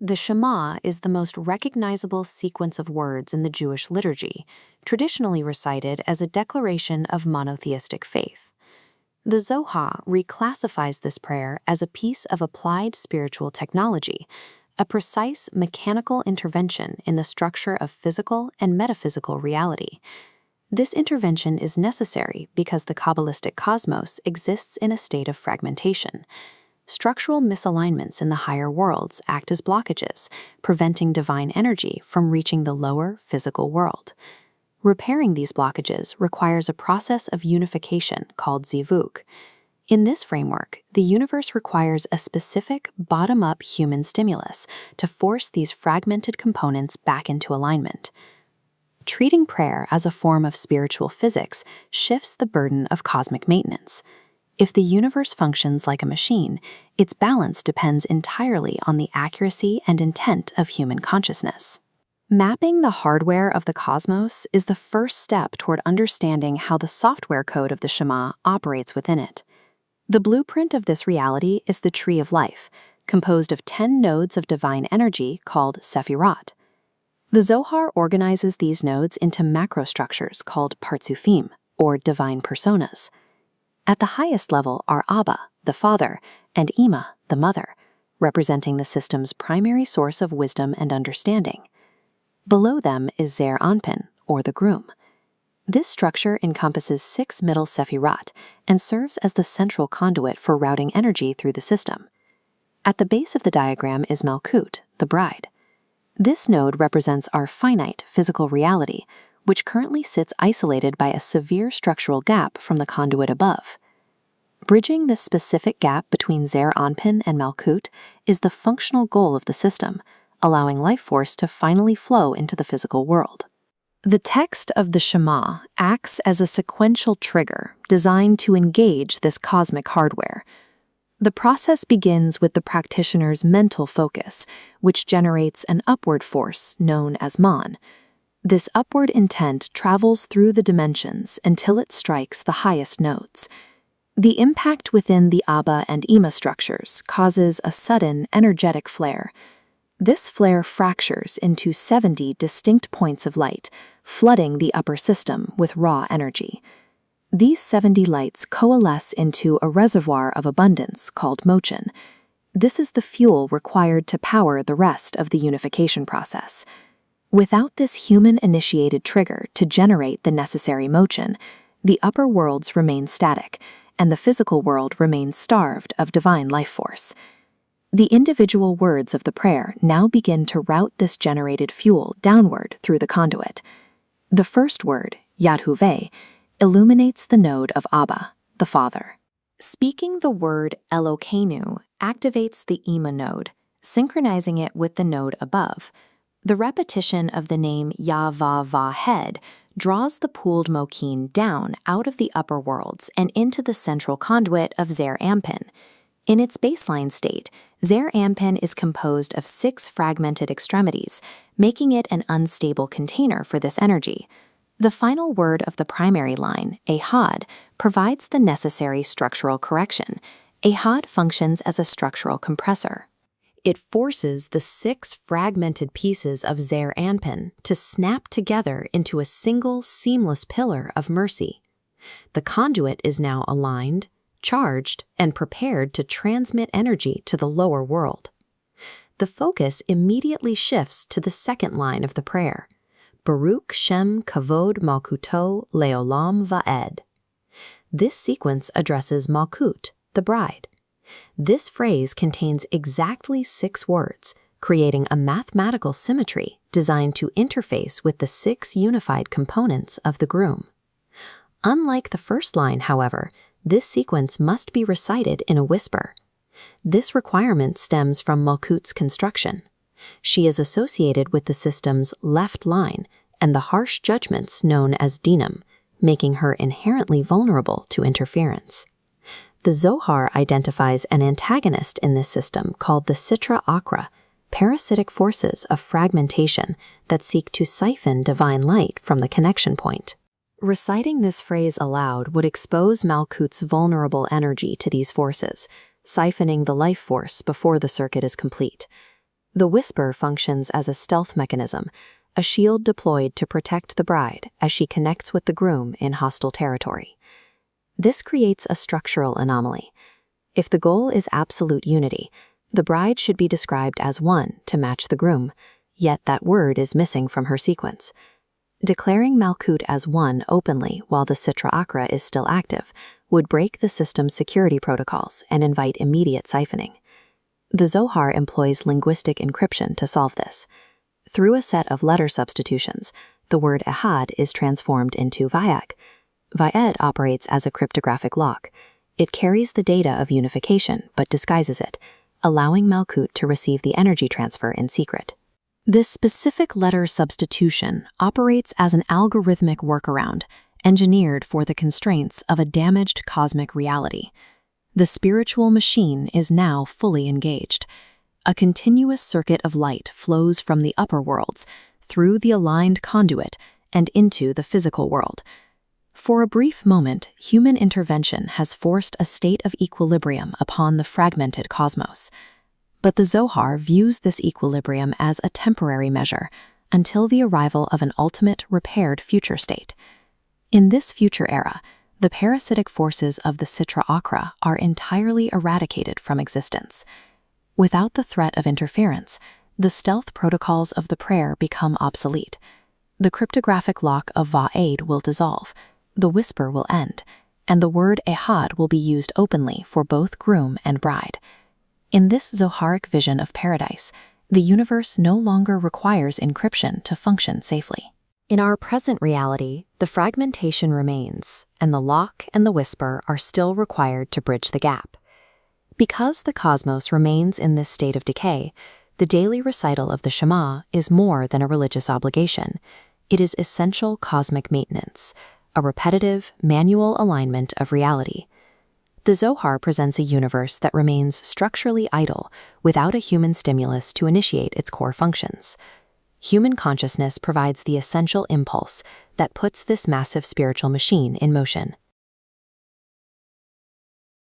The Shema is the most recognizable sequence of words in the Jewish liturgy, traditionally recited as a declaration of monotheistic faith. The Zohar reclassifies this prayer as a piece of applied spiritual technology, a precise mechanical intervention in the structure of physical and metaphysical reality. This intervention is necessary because the Kabbalistic cosmos exists in a state of fragmentation. Structural misalignments in the higher worlds act as blockages, preventing divine energy from reaching the lower physical world. Repairing these blockages requires a process of unification called zivug. In this framework, the universe requires a specific bottom-up human stimulus to force these fragmented components back into alignment. Treating prayer as a form of spiritual physics shifts the burden of cosmic maintenance. If the universe functions like a machine, its balance depends entirely on the accuracy and intent of human consciousness. Mapping the hardware of the cosmos is the first step toward understanding how the software code of the Shema operates within it. The blueprint of this reality is the tree of life, composed of 10 nodes of divine energy called sephirot. The Zohar organizes these nodes into macrostructures called partsufim, or divine personas. At the highest level are Abba, the father, and Ima, the mother, representing the system's primary source of wisdom and understanding. Below them is Zer Anpin, or the groom. This structure encompasses 6 middle sephirot and serves as the central conduit for routing energy through the system. At the base of the diagram is Malkut, the bride. This node represents our finite physical reality, which currently sits isolated by a severe structural gap from the conduit above. Bridging this specific gap between Zer Anpin and Malkut is the functional goal of the system, allowing life force to finally flow into the physical world. The text of the Shema acts as a sequential trigger designed to engage this cosmic hardware. The process begins with the practitioner's mental focus, which generates an upward force known as man. This upward intent travels through the dimensions until it strikes the highest nodes. The impact within the Abba and Ima structures causes a sudden energetic flare. This flare fractures into 70 distinct points of light, flooding the upper system with raw energy. These 70 lights coalesce into a reservoir of abundance called motion. This is the fuel required to power the rest of the unification process. Without this human-initiated trigger to generate the necessary motion, the upper worlds remain static, and the physical world remains starved of divine life force. The individual words of the prayer now begin to route this generated fuel downward through the conduit. The first word, Yad-Huveh, illuminates the node of Abba, the Father. Speaking the word Elokeinu activates the Ima node, synchronizing it with the node above. The repetition of the name Yah-Vah-Vahed draws the pooled Mokin down out of the upper worlds and into the central conduit of Zer Anpin. In its baseline state, Zer Anpin is composed of 6 fragmented extremities, making it an unstable container for this energy. The final word of the primary line, Ehad, provides the necessary structural correction. Ehad functions as a structural compressor. It forces the 6 fragmented pieces of Zer Anpin to snap together into a single seamless pillar of mercy. The conduit is now aligned, charged, and prepared to transmit energy to the lower world. The focus immediately shifts to the second line of the prayer, Baruch Shem Kavod Malkuto Leolam Va'ed. This sequence addresses Malkut, the bride. This phrase contains exactly 6 words, creating a mathematical symmetry designed to interface with the 6 unified components of the groom. Unlike the first line, however, this sequence must be recited in a whisper. This requirement stems from Malkut's construction. She is associated with the system's left line and the harsh judgments known as dinam, making her inherently vulnerable to interference. The Zohar identifies an antagonist in this system called the Sitra Achra, parasitic forces of fragmentation that seek to siphon divine light from the connection point. Reciting this phrase aloud would expose Malkut's vulnerable energy to these forces, siphoning the life force before the circuit is complete. The whisper functions as a stealth mechanism, a shield deployed to protect the bride as she connects with the groom in hostile territory. This creates a structural anomaly. If the goal is absolute unity, the bride should be described as one to match the groom, yet that word is missing from her sequence. Declaring Malkut as one openly while the Sitra Achra is still active would break the system's security protocols and invite immediate siphoning. The Zohar employs linguistic encryption to solve this. Through a set of letter substitutions, the word Ehad is transformed into Vayek. Vayed operates as a cryptographic lock. It carries the data of unification but disguises it, allowing Malkut to receive the energy transfer in secret. This specific letter substitution operates as an algorithmic workaround, engineered for the constraints of a damaged cosmic reality. The spiritual machine is now fully engaged. A continuous circuit of light flows from the upper worlds, through the aligned conduit, and into the physical world. For a brief moment, human intervention has forced a state of equilibrium upon the fragmented cosmos. But the Zohar views this equilibrium as a temporary measure until the arrival of an ultimate repaired future state. In this future era, the parasitic forces of the Sitra Achra are entirely eradicated from existence. Without the threat of interference, the stealth protocols of the prayer become obsolete. The cryptographic lock of Va'ed will dissolve, the whisper will end, and the word Ehad will be used openly for both groom and bride. In this Zoharic vision of paradise, the universe no longer requires encryption to function safely. In our present reality, the fragmentation remains, and the lock and the whisper are still required to bridge the gap. Because the cosmos remains in this state of decay, the daily recital of the Shema is more than a religious obligation. It is essential cosmic maintenance, a repetitive, manual alignment of reality. The Zohar presents a universe that remains structurally idle without a human stimulus to initiate its core functions. Human consciousness provides the essential impulse that puts this massive spiritual machine in motion.